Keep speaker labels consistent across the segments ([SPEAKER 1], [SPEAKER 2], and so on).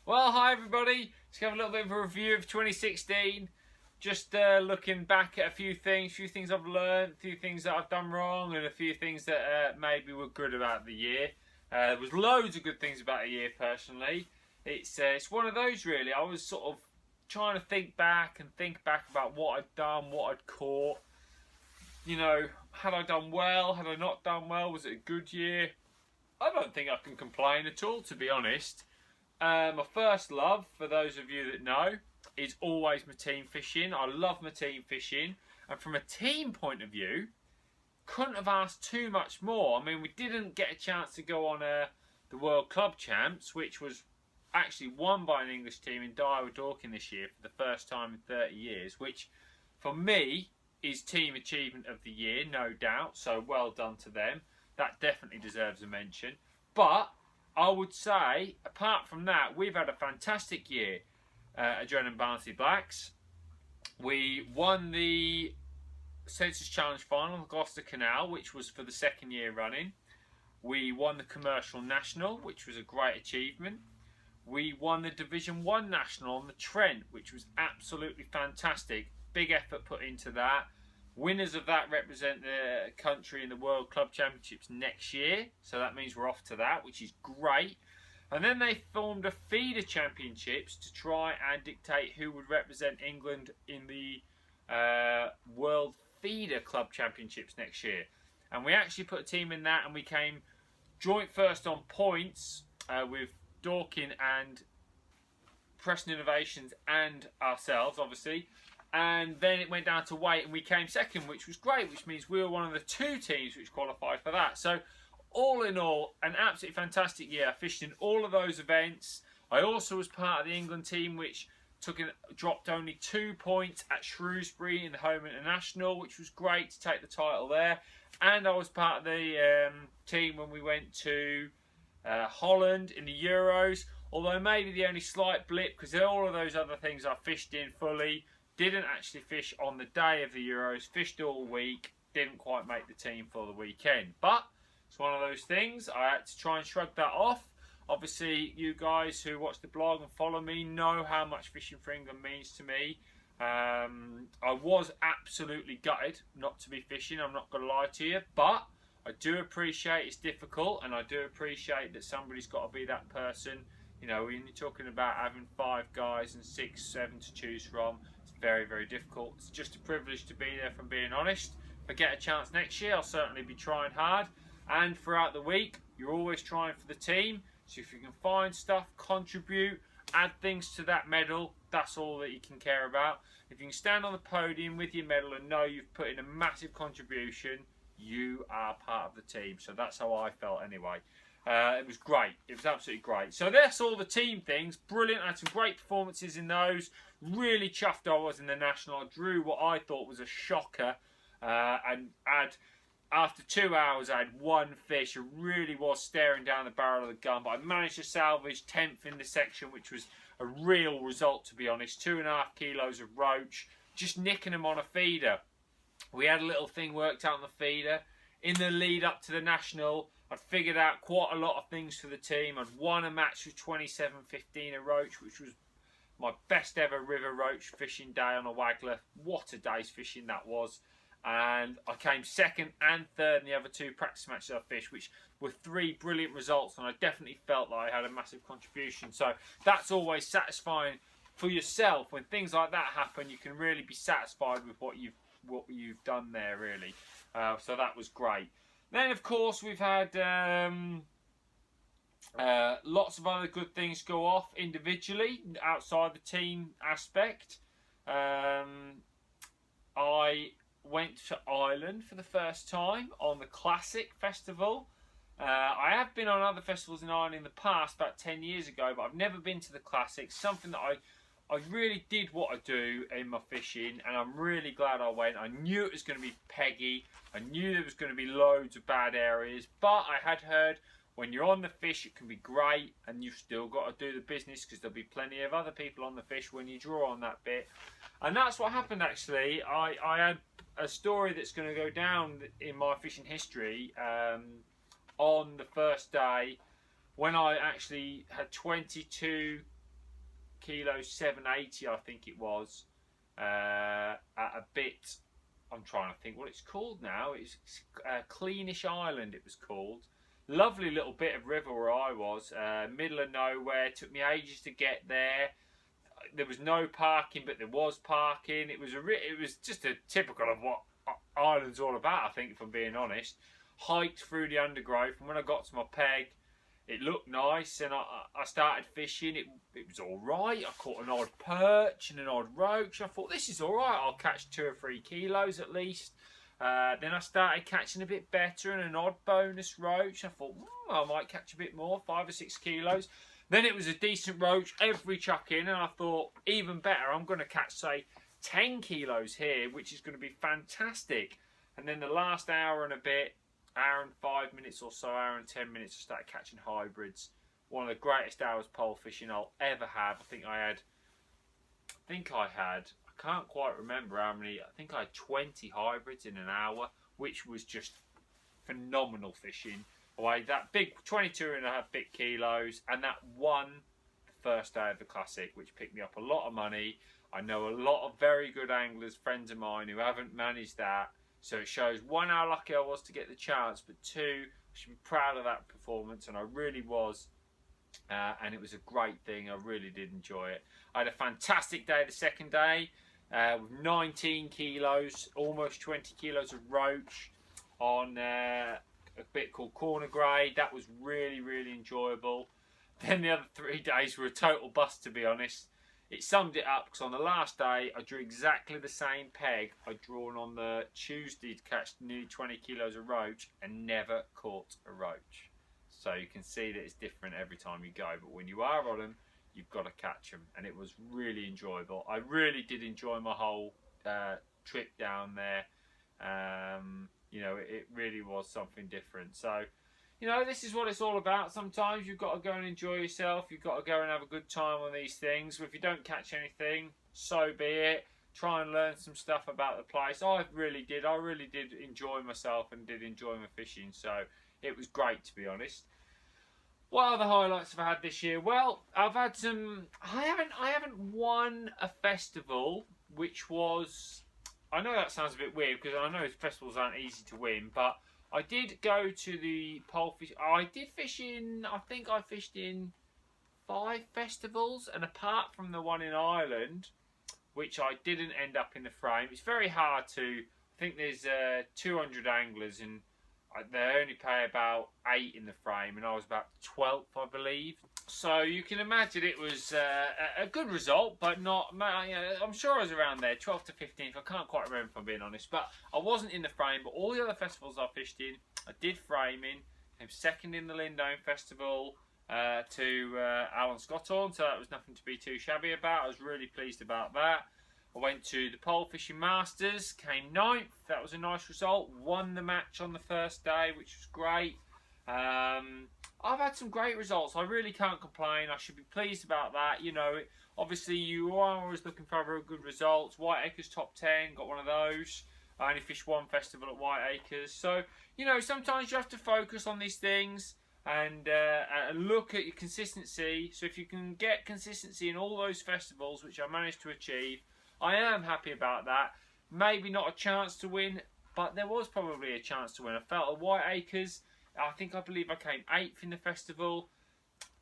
[SPEAKER 1] Well, hi everybody. Let's have a little bit of a review of 2016. Just looking back at a few things I've learned, a few things that I've done wrong, and a few things that maybe were good about the year. There was loads of good things about the year personally. It's one of those really. I was sort of trying to think back about what I'd done, what I'd caught. You know, had I done well? Had I not done well? Was it a good year? I don't think I can complain at all, to be honest. My first love, for those of you that know, is always my team fishing. I love my team fishing. And from a team point of view, couldn't have asked too much more. I mean, we didn't get a chance to go on the World Club Champs, which was actually won by an English team in Daiwa Dorking this year for the first time in 30 years, which for me is team achievement of the year, no doubt. So well done to them. That definitely deserves a mention. But I would say, apart from that, we've had a fantastic year at Drennan Barnsley Blacks. We won the Census Challenge final on Gloucester Canal, which was for the second year running. We won the Commercial National, which was a great achievement. We won the Division 1 National on the Trent, which was absolutely fantastic. Big effort put into that. Winners of that represent the country in the World Club Championships next year, so that means we're off to that, which is great. And then they formed a feeder championships to try and dictate who would represent England in the World Feeder Club Championships next year. And we actually put a team in that, and we came joint first on points with Dorking and Preston Innovations and ourselves, obviously. And then it went down to weight and we came second, which was great, which means we were one of the two teams which qualified for that. So all in all, an absolutely fantastic year. I fished in all of those events. I also was part of the England team which dropped only 2 points at Shrewsbury in the Home International, which was great to take the title there. And I was part of the team when we went to Holland in the Euros, although maybe the only slight blip, because all of those other things I fished in fully. Didn't actually fish on the day of the Euros, fished all week, didn't quite make the team for the weekend. But it's one of those things, I had to try and shrug that off. Obviously, you guys who watch the blog and follow me know how much fishing for England means to me. I was absolutely gutted not to be fishing, I'm not going to lie to you. But I do appreciate it's difficult, and I do appreciate that somebody's got to be that person. You know, when you're talking about having 5 guys and 6, 7 to choose from, very, very difficult. It's just a privilege to be there, if I'm being honest. If I get a chance next year, I'll certainly be trying hard. And throughout the week, you're always trying for the team. So if you can find stuff, contribute, add things to that medal, that's all that you can care about. If you can stand on the podium with your medal and know you've put in a massive contribution, you are part of the team. So that's how I felt anyway. It was great. It was absolutely great. So that's all the team things. Brilliant. I had some great performances in those. Really chuffed I was in the national. I drew what I thought was a shocker, and after 2 hours I had 1 fish. I really was staring down the barrel of the gun, but I managed to salvage 10th in the section, which was a real result, to be honest. 2.5 kilos of roach, just nicking them on a feeder. We had a little thing worked out on the feeder. In the lead up to the national, I'd figured out quite a lot of things for the team. I'd won a match with 27.15 a roach, which was my best ever river roach fishing day on a waggler. What a day's fishing that was. And I came second and third in the other 2 practice matches I fished, which were 3 brilliant results, and I definitely felt like I had a massive contribution. So that's always satisfying for yourself. When things like that happen, you can really be satisfied with what you've done there, really. So that was great. Then, of course, we've had lots of other good things go off individually outside the team aspect. I went to Ireland for the first time on the Classic Festival. I have been on other festivals in Ireland in the past, about 10 years ago, but I've never been to the Classic. Something that I really did what I do in my fishing, and I'm really glad I went. I knew it was going to be peggy. I knew there was going to be loads of bad areas, but I had heard when you're on the fish it can be great, and you've still got to do the business because there'll be plenty of other people on the fish when you draw on that bit. And that's what happened actually. I had a story that's going to go down in my fishing history on the first day when I actually had 22 kilo 780, I think it was, at a bit. I'm trying to think what it's called now. It's Cleanish Island, it was called. Lovely little bit of river where I was, middle of nowhere. It took me ages to get there. There was no parking, but there was parking. It was just a typical of what Ireland's all about, I think, if I'm being honest. Hiked through the undergrowth, and when I got to my peg, it looked nice, and I started fishing. It was all right. I caught an odd perch and an odd roach. I thought, this is all right. I'll catch 2 or 3 kilos at least. Then I started catching a bit better and an odd bonus roach. I thought, I might catch a bit more, 5 or 6 kilos. Then it was a decent roach every chuck in, and I thought, even better, I'm going to catch, say, 10 kilos here, which is going to be fantastic. And then the last hour and a bit, hour and 5 minutes or so, hour and 10 minutes, I started catching hybrids. One of the greatest hours pole fishing I'll ever have. I can't quite remember how many. I think I had 20 hybrids in an hour, which was just phenomenal fishing. Away that big 22.5 big kilos, and that won the first day of the classic, which picked me up a lot of money. I know a lot of very good anglers, friends of mine, who haven't managed that. So it shows, 1, how lucky I was to get the chance, but 2, I should be proud of that performance, and I really was. And it was a great thing. I really did enjoy it. I had a fantastic day the second day, with 19 kilos, almost 20 kilos of roach on a bit called corner grade. That was really, really enjoyable. Then the other 3 days were a total bust, to be honest. It summed it up, because on the last day I drew exactly the same peg I'd drawn on the Tuesday to catch nearly 20 kilos of roach, and never caught a roach. So you can see that it's different every time you go, but when you are on them, you've got to catch them, and it was really enjoyable. I really did enjoy my whole trip down there. You know, it really was something different. So, you know, this is what it's all about. Sometimes you've got to go and enjoy yourself. You've got to go and have a good time on these things. If you don't catch anything, so be it. Try and learn some stuff about the place. I really did enjoy myself and did enjoy my fishing. So it was great, to be honest. What other highlights have I had this year? Well, I've had some. I haven't won a festival, which was. I know that sounds a bit weird, because I know festivals aren't easy to win, but I did go to the pole fish. I did fish in. I think I fished in 5 festivals, and apart from the one in Ireland, which I didn't end up in the frame. It's very hard to. I think there's 200 anglers, and they only pay about 8 in the frame, and I was about 12th, I believe. So you can imagine it was a good result, but not. You know, I'm sure I was around there, 12th to 15th. I can't quite remember, if I'm being honest, but I wasn't in the frame. But all the other festivals I fished in, I did frame in. Came second in the Lindome Festival to Alan Scotthorne, so that was nothing to be too shabby about. I was really pleased about that. I went to the Pole Fishing Masters, came 9th. That was a nice result. Won the match on the first day, which was great. I've had some great results. I really can't complain. I should be pleased about that. You know, obviously you are always looking for very good results. Whiteacres top 10, got one of those. I only fished 1 festival at Whiteacres. So, you know, sometimes you have to focus on these things and look at your consistency. So if you can get consistency in all those festivals, which I managed to achieve, I am happy about that. Maybe not a chance to win, but there was probably a chance to win. I felt at Whiteacres, I believe I came 8th in the festival.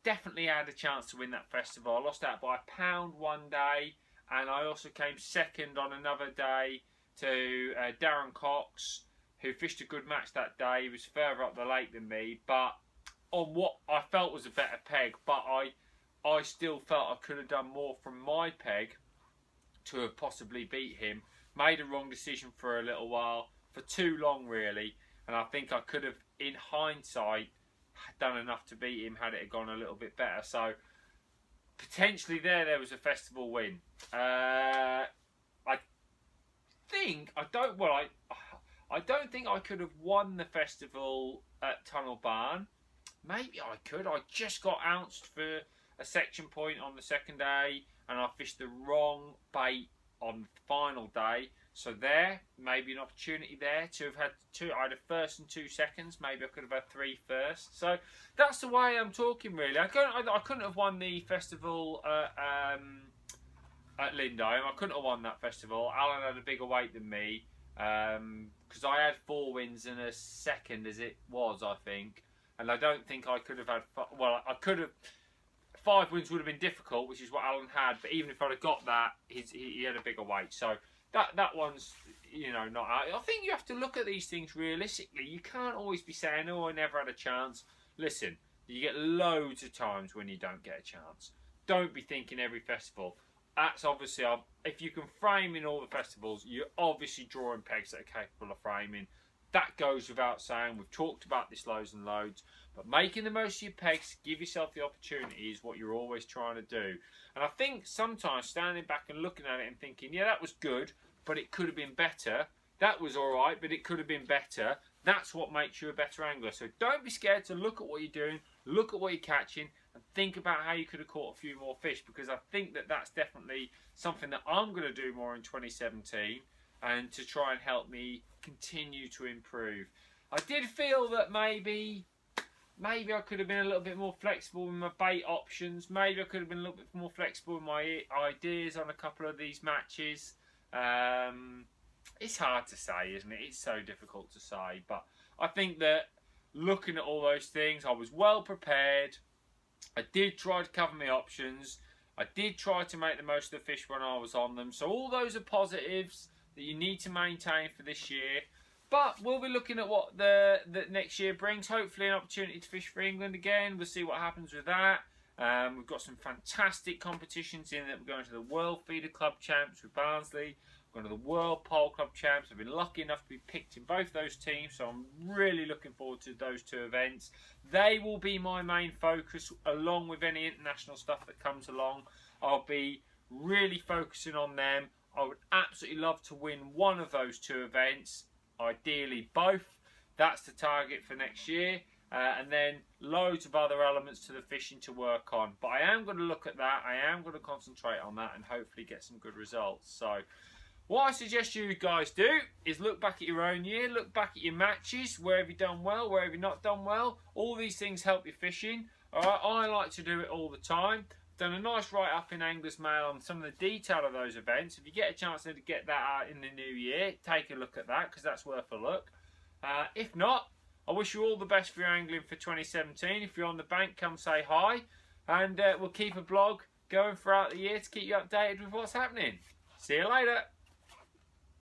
[SPEAKER 1] Definitely had a chance to win that festival. I lost out by £1 one day, and I also came 2nd on another day to Darren Cox, who fished a good match that day. He was further up the lake than me, but on what I felt was a better peg, but I still felt I could have done more from my peg to have possibly beat him. Made a wrong decision for a little while, for too long really, and I think I could have, in hindsight, done enough to beat him had it gone a little bit better. So potentially there was a festival win. I don't think I could have won the festival at Tunnel Barn. Maybe I could. I just got ounced for a section point on the second day, and I fished the wrong bait on the final day. So there, maybe an opportunity there to have had two. I had a first and 2 seconds. Maybe I could have had 3 firsts. So that's the way I'm talking, really. I couldn't have won the festival at Lindholm. I couldn't have won that festival. Alan had a bigger weight than me because I had 4 wins and a second, as it was, I think. And I don't think I could have had. Well, I could have. 5 wins would have been difficult, which is what Alan had. But even if I'd have got that, he had a bigger weight. So that one's, you know, not out. I think you have to look at these things realistically. You can't always be saying, "Oh, I never had a chance." Listen, you get loads of times when you don't get a chance. Don't be thinking every festival. That's obviously, if you can frame in all the festivals, you're obviously drawing pegs that are capable of framing. That goes without saying. We've talked about this loads and loads. But making the most of your pegs, give yourself the opportunity is what you're always trying to do. And I think sometimes standing back and looking at it and thinking, yeah, that was good, but it could have been better. That was all right, but it could have been better. That's what makes you a better angler. So don't be scared to look at what you're doing, look at what you're catching, and think about how you could have caught a few more fish, because I think that that's definitely something that I'm going to do more in 2017 and to try and help me continue to improve. I did feel that maybe I could have been a little bit more flexible with my bait options. Maybe I could have been a little bit more flexible with my ideas on a couple of these matches. It's hard to say, isn't it? It's so difficult to say. But I think that looking at all those things, I was well prepared. I did try to cover my options. I did try to make the most of the fish when I was on them. So all those are positives that you need to maintain for this year. But we'll be looking at what the next year brings. Hopefully an opportunity to fish for England again. We'll see what happens with that. We've got some fantastic competitions in that. We're going to the World Feeder Club Champs with Barnsley. We're going to the World Pole Club Champs. I've been lucky enough to be picked in both those teams, so I'm really looking forward to those 2 events. They will be my main focus, along with any international stuff that comes along. I'll be really focusing on them. I would absolutely love to win one of those 2 events. Ideally both. That's the target for next year, and then loads of other elements to the fishing to work on. But I am going to look at that. I am going to concentrate on that and hopefully get some good results. So what I suggest you guys do is look back at your own year, look back at your matches, where have you done well, where have you not done well. All these things help your fishing. I like to do it all the time. Done a nice write-up in Angler's Mail on some of the detail of those events. If you get a chance to get that out in the new year, take a look at that, because that's worth a look. If not, I wish you all the best for your angling for 2017. If you're on the bank, come say hi, and we'll keep a blog going throughout the year to keep you updated with what's happening. See you later.